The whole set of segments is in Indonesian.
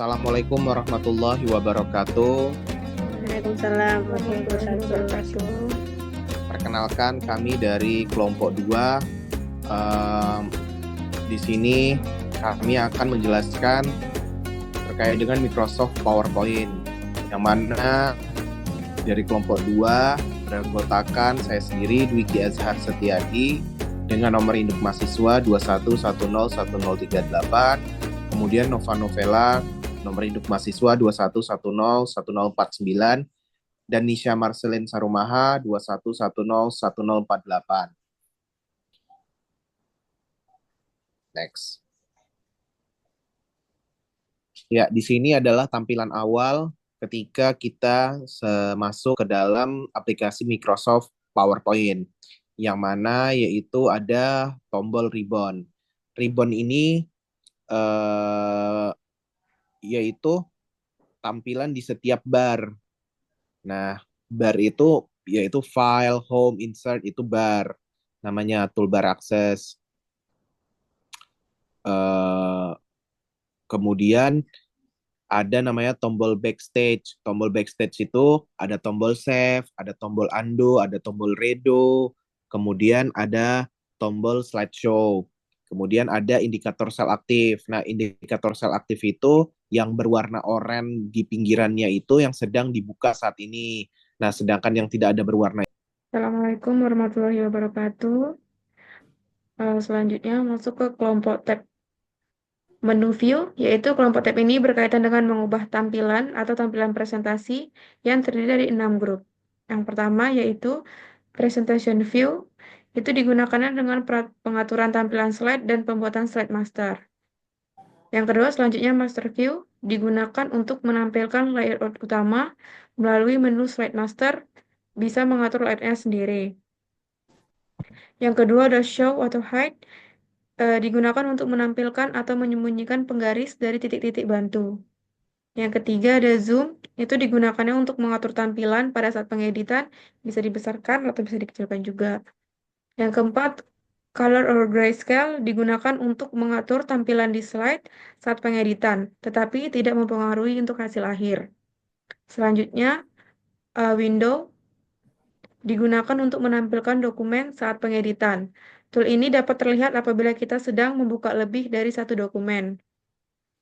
Assalamualaikum warahmatullahi wabarakatuh. Waalaikumsalam Warahmatullahi warahmatullahi wabarakatuh. wabarakatuh. Perkenalkan kami dari kelompok 2. Em, di sini kami akan menjelaskan terkait dengan Microsoft PowerPoint. Yang mana dari kelompok 2 beranggotakan saya sendiri Dwiki Azhar Setiadi dengan nomor induk mahasiswa 211010138. Kemudian Nova Novela nomor induk mahasiswa 211010149 dan Nisha Marcelin Sarumaha 211010448. Next. Ya, di sini adalah tampilan awal ketika kita masuk ke dalam aplikasi Microsoft PowerPoint, yang mana yaitu ada tombol ribbon. Ribbon ini yaitu tampilan di setiap bar. Nah, bar itu yaitu file, home, insert, itu bar. Namanya toolbar akses. Kemudian ada namanya tombol backstage. Tombol backstage itu ada tombol save, ada tombol undo, ada tombol redo, kemudian ada tombol slideshow. Kemudian ada indikator sel aktif. Nah, indikator sel aktif itu yang berwarna oranye di pinggirannya itu yang sedang dibuka saat ini. Nah, sedangkan yang tidak ada berwarna. Assalamualaikum warahmatullahi wabarakatuh. Selanjutnya masuk ke kelompok tab menu view, yaitu kelompok tab ini berkaitan dengan mengubah tampilan atau tampilan presentasi yang terdiri dari 6 grup. Yang pertama yaitu presentation view, itu digunakan dengan pengaturan tampilan slide dan pembuatan slide master. Yang kedua, selanjutnya master view digunakan untuk menampilkan layout utama melalui menu slide master, bisa mengatur layoutnya sendiri. Yang kedua ada show atau hide, digunakan untuk menampilkan atau menyembunyikan penggaris dari titik-titik bantu. Yang ketiga ada zoom, itu digunakannya untuk mengatur tampilan pada saat pengeditan, bisa dibesarkan atau bisa dikecilkan juga. Yang keempat, color or grayscale digunakan untuk mengatur tampilan di slide saat pengeditan, tetapi tidak mempengaruhi untuk hasil akhir. Selanjutnya, window digunakan untuk menampilkan dokumen saat pengeditan. Tool ini dapat terlihat apabila kita sedang membuka lebih dari satu dokumen.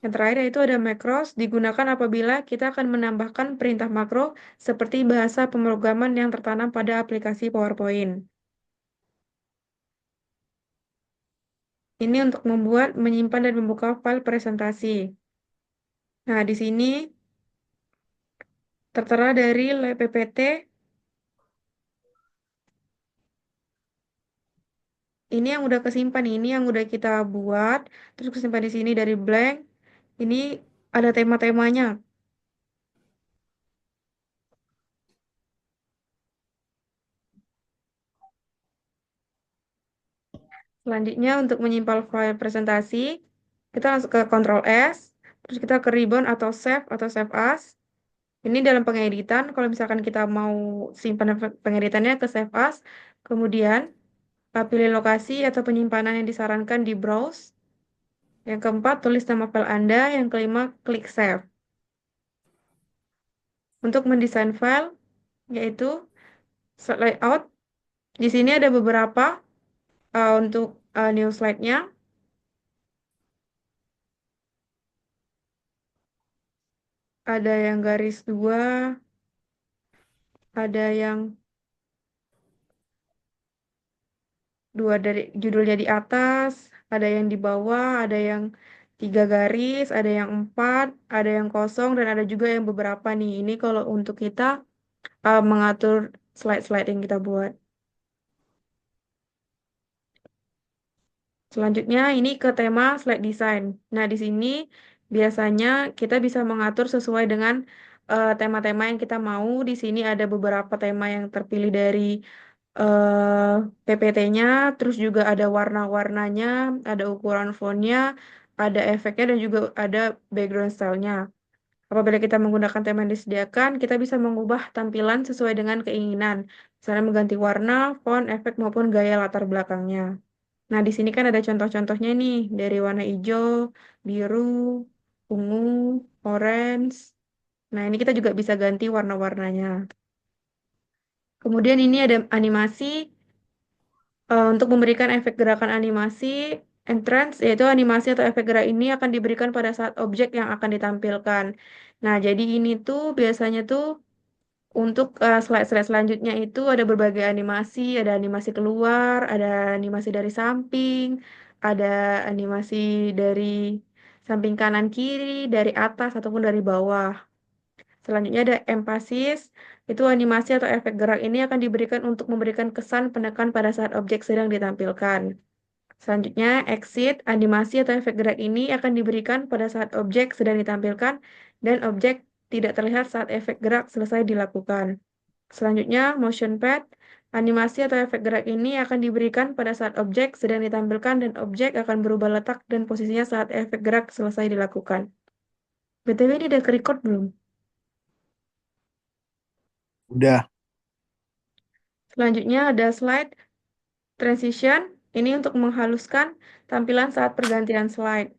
Yang terakhir yaitu ada macros, digunakan apabila kita akan menambahkan perintah makro seperti bahasa pemrograman yang tertanam pada aplikasi PowerPoint. Ini untuk membuat, menyimpan, dan membuka file presentasi. Nah, di sini tertera dari lab PPT. Ini yang udah kesimpan, ini yang udah kita buat, terus kesimpan di sini dari blank. Ini ada tema-temanya. Selanjutnya untuk menyimpan file presentasi, kita langsung ke Ctrl S, terus kita ke ribbon atau save as. Ini dalam pengeditan, kalau misalkan kita mau simpan pengeditannya ke save as, kemudian pilih lokasi atau penyimpanan yang disarankan di browse. Yang keempat, tulis nama file Anda. Yang kelima, klik save. Untuk mendesain file, yaitu layout. Di sini ada beberapa untuk new slide-nya. Ada yang garis 2, ada yang 2 dari judulnya di atas, ada yang di bawah, ada yang 3 garis, ada yang 4, ada yang kosong, dan ada juga yang beberapa nih. Ini kalau untuk kita mengatur slide-slide yang kita buat. Selanjutnya ini ke tema slide design. Nah, di sini biasanya kita bisa mengatur sesuai dengan tema-tema yang kita mau. Di sini ada beberapa tema yang terpilih dari PPT-nya, terus juga ada warna-warnanya, ada ukuran fontnya, ada efeknya, dan juga ada background style-nya. Apabila kita menggunakan tema yang disediakan, kita bisa mengubah tampilan sesuai dengan keinginan. Misalnya mengganti warna, font, efek, maupun gaya latar belakangnya. Nah, di sini kan ada contoh-contohnya nih, dari warna hijau, biru, ungu, orange. Nah, ini kita juga bisa ganti warna-warnanya. Kemudian ini ada animasi untuk memberikan efek gerakan animasi entrance, yaitu animasi atau efek gerak ini akan diberikan pada saat objek yang akan ditampilkan. Nah, jadi ini tuh biasanya tuh untuk slide-slide selanjutnya itu ada berbagai animasi, ada animasi keluar, ada animasi dari samping, ada animasi dari samping kanan kiri, dari atas ataupun dari bawah. Selanjutnya ada empasis, itu animasi atau efek gerak ini akan diberikan untuk memberikan kesan penekan pada saat objek sedang ditampilkan. Selanjutnya, exit, animasi atau efek gerak ini akan diberikan pada saat objek sedang ditampilkan dan objek tidak terlihat saat efek gerak selesai dilakukan. Selanjutnya, motion pad, animasi atau efek gerak ini akan diberikan pada saat objek sedang ditampilkan dan objek akan berubah letak dan posisinya saat efek gerak selesai dilakukan. BTW ini udah ke-record belum? Udah. Selanjutnya ada slide transition, ini untuk menghaluskan tampilan saat pergantian slide.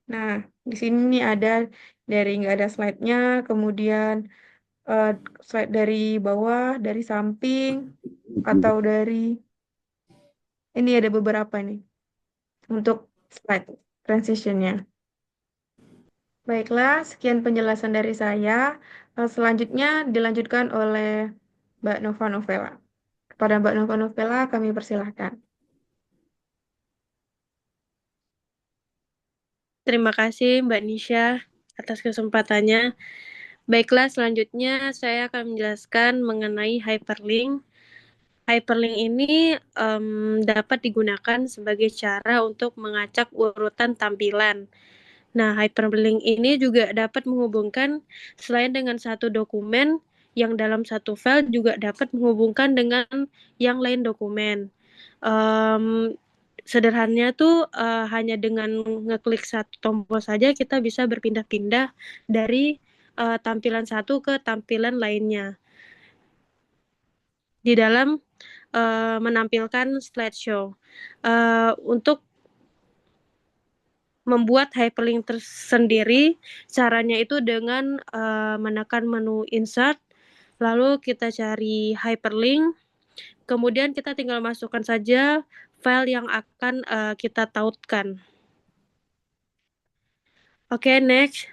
Nah, di sini nih ada dari nggak ada slide-nya, kemudian eh, slide dari bawah, dari samping, atau dari ini ada beberapa nih untuk slide transition-nya. Baiklah, sekian penjelasan dari saya. Selanjutnya dilanjutkan oleh Mbak Nova Novela. Kepada Mbak Nova Novela, kami persilahkan. Terima kasih Mbak Nisha atas kesempatannya. Baiklah, selanjutnya saya akan menjelaskan mengenai hyperlink. Hyperlink ini dapat digunakan sebagai cara untuk mengacak urutan tampilan. Nah, hyperlink ini juga dapat menghubungkan selain dengan satu dokumen, yang dalam satu file juga dapat menghubungkan dengan yang lain dokumen. Um, Sederhananya tuh hanya dengan ngeklik satu tombol saja kita bisa berpindah-pindah dari tampilan satu ke tampilan lainnya di dalam menampilkan slideshow. Untuk membuat hyperlink tersendiri, caranya itu dengan menekan menu insert, lalu kita cari hyperlink, kemudian kita tinggal masukkan saja file yang akan kita tautkan. Oke, next.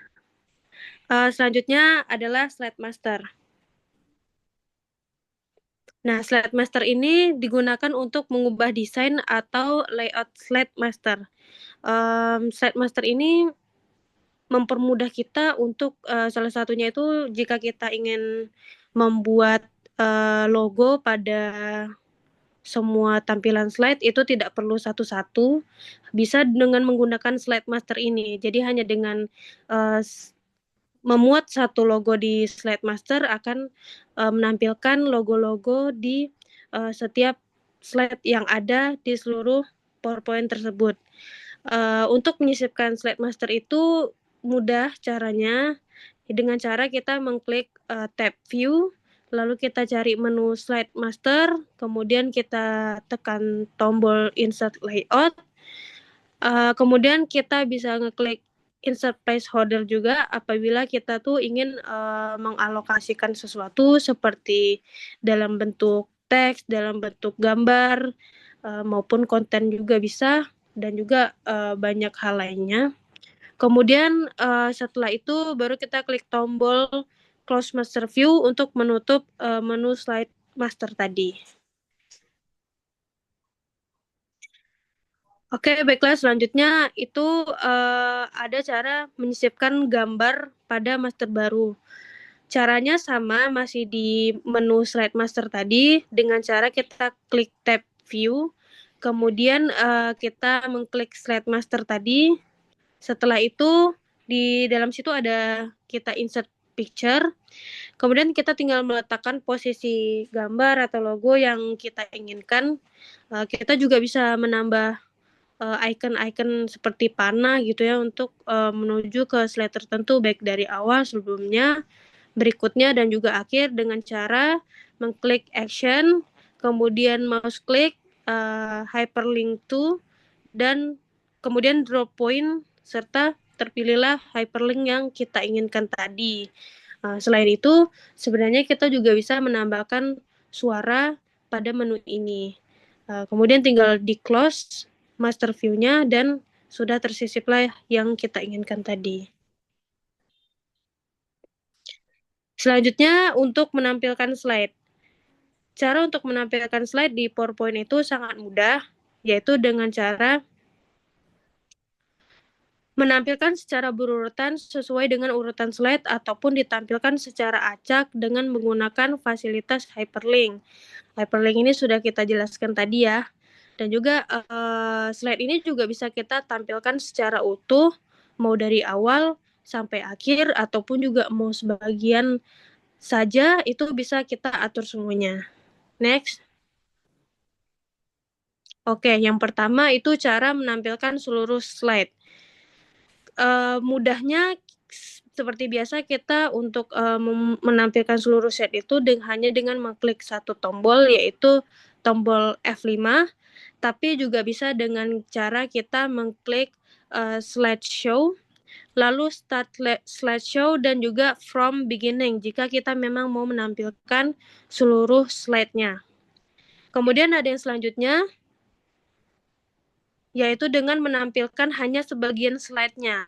Selanjutnya adalah slide master. Nah, slide master ini digunakan untuk mengubah desain atau layout slide master. Slide master ini mempermudah kita untuk salah satunya itu jika kita ingin membuat logo pada semua tampilan slide itu tidak perlu satu-satu, bisa dengan menggunakan slide master ini. Jadi hanya dengan memuat satu logo di slide master akan menampilkan logo-logo di setiap slide yang ada di seluruh PowerPoint tersebut. Untuk menyisipkan slide master itu mudah caranya dengan cara kita mengklik tab view, lalu kita cari menu slide master, kemudian kita tekan tombol insert layout, kemudian kita bisa ngeklik insert placeholder juga apabila kita tuh ingin mengalokasikan sesuatu seperti dalam bentuk teks, dalam bentuk gambar, maupun konten juga bisa, dan juga banyak hal lainnya. Kemudian setelah itu baru kita klik tombol close master view untuk menutup menu slide master tadi. Oke, baiklah, selanjutnya itu ada cara menyisipkan gambar pada master baru. Caranya sama, masih di menu slide master tadi, dengan cara kita klik tab view, kemudian kita mengklik slide master tadi. Setelah itu di dalam situ ada kita insert picture, kemudian kita tinggal meletakkan posisi gambar atau logo yang kita inginkan. Kita juga bisa menambah icon-icon seperti panah gitu ya untuk menuju ke slide tertentu baik dari awal sebelumnya, berikutnya dan juga akhir dengan cara mengklik action, kemudian mouse klik hyperlink to, dan kemudian drop point serta terpilihlah hyperlink yang kita inginkan tadi. Selain itu, sebenarnya kita juga bisa menambahkan suara pada menu ini. Kemudian tinggal di close master view-nya dan sudah tersisiplah yang kita inginkan tadi. Selanjutnya untuk menampilkan slide. Cara untuk menampilkan slide di PowerPoint itu sangat mudah, yaitu dengan cara menampilkan secara berurutan sesuai dengan urutan slide ataupun ditampilkan secara acak dengan menggunakan fasilitas hyperlink. Hyperlink ini sudah kita jelaskan tadi ya. Dan juga slide ini juga bisa kita tampilkan secara utuh, mau dari awal sampai akhir ataupun juga mau sebagian saja, itu bisa kita atur semuanya. Next. Oke, yang pertama itu cara menampilkan seluruh slide. Mudahnya seperti biasa kita untuk menampilkan seluruh slide itu hanya dengan mengklik satu tombol, yaitu tombol F5, tapi juga bisa dengan cara kita mengklik slideshow, lalu start slideshow dan juga from beginning jika kita memang mau menampilkan seluruh slide-nya. Kemudian ada yang selanjutnya, yaitu dengan menampilkan hanya sebagian slide-nya.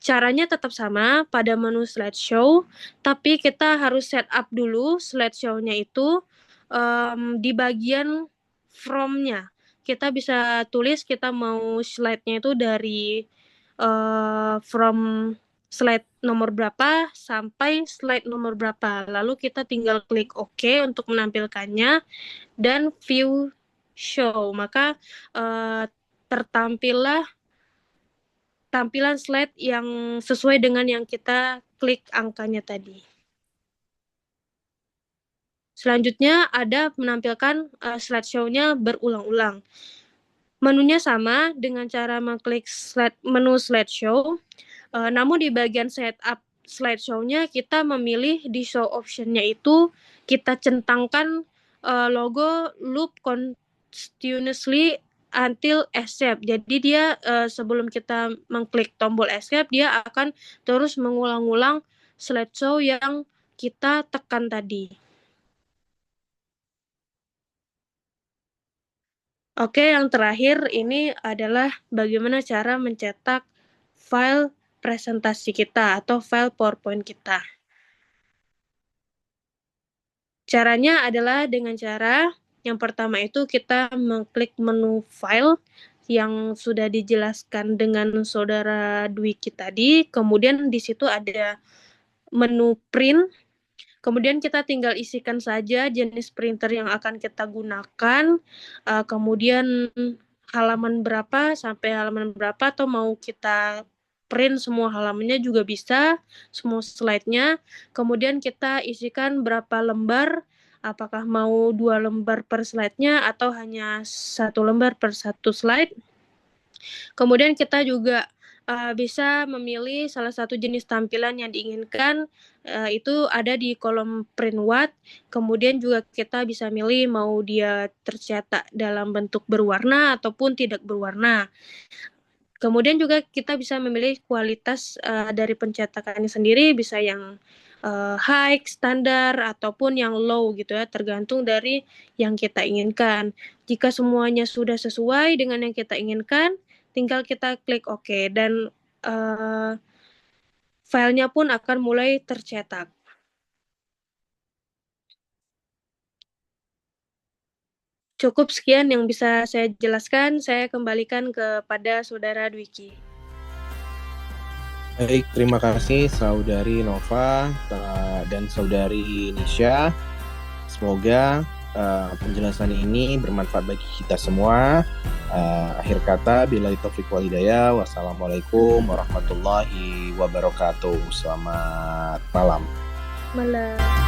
Caranya tetap sama pada menu slideshow, tapi kita harus set up dulu slideshow-nya itu di bagian from-nya. Kita bisa tulis kita mau slide-nya itu dari from slide nomor berapa sampai slide nomor berapa. Lalu kita tinggal klik OK untuk menampilkannya dan view show. Maka tertampillah tampilan slide yang sesuai dengan yang kita klik angkanya tadi. Selanjutnya ada menampilkan slideshow-nya berulang-ulang. Menunya sama dengan cara mengklik menu slideshow, namun di bagian setup slideshow-nya kita memilih di show option-nya itu kita centangkan logo loop continuously until escape. Jadi dia sebelum kita mengklik tombol escape, dia akan terus mengulang-ulang slideshow yang kita tekan tadi. Oke, yang terakhir ini adalah bagaimana cara mencetak file presentasi kita atau file PowerPoint kita. Caranya adalah dengan cara yang pertama itu kita mengklik menu file yang sudah dijelaskan dengan saudara Dwiki tadi. Kemudian di situ ada menu print. Kemudian kita tinggal isikan saja jenis printer yang akan kita gunakan. Kemudian halaman berapa sampai halaman berapa, atau mau kita print semua halamannya juga bisa, semua slide-nya. Kemudian kita isikan berapa lembar, apakah mau 2 lembar per slide-nya atau hanya 1 lembar per satu slide. Kemudian kita juga bisa memilih salah satu jenis tampilan yang diinginkan, itu ada di kolom print what. Kemudian juga kita bisa milih mau dia tercetak dalam bentuk berwarna ataupun tidak berwarna. Kemudian juga kita bisa memilih kualitas dari pencetakannya sendiri, bisa yang high, standar, ataupun yang low gitu ya, tergantung dari yang kita inginkan. Jika semuanya sudah sesuai dengan yang kita inginkan, tinggal kita klik OK dan filenya pun akan mulai tercetak. Cukup sekian yang bisa saya jelaskan, saya kembalikan kepada saudara Dwiki. Baik, terima kasih saudari Nova dan saudari Nisha. Semoga penjelasan ini bermanfaat bagi kita semua. Akhir kata, billahi taufiq wal hidayah. Wassalamualaikum warahmatullahi wabarakatuh. Selamat malam. Malam.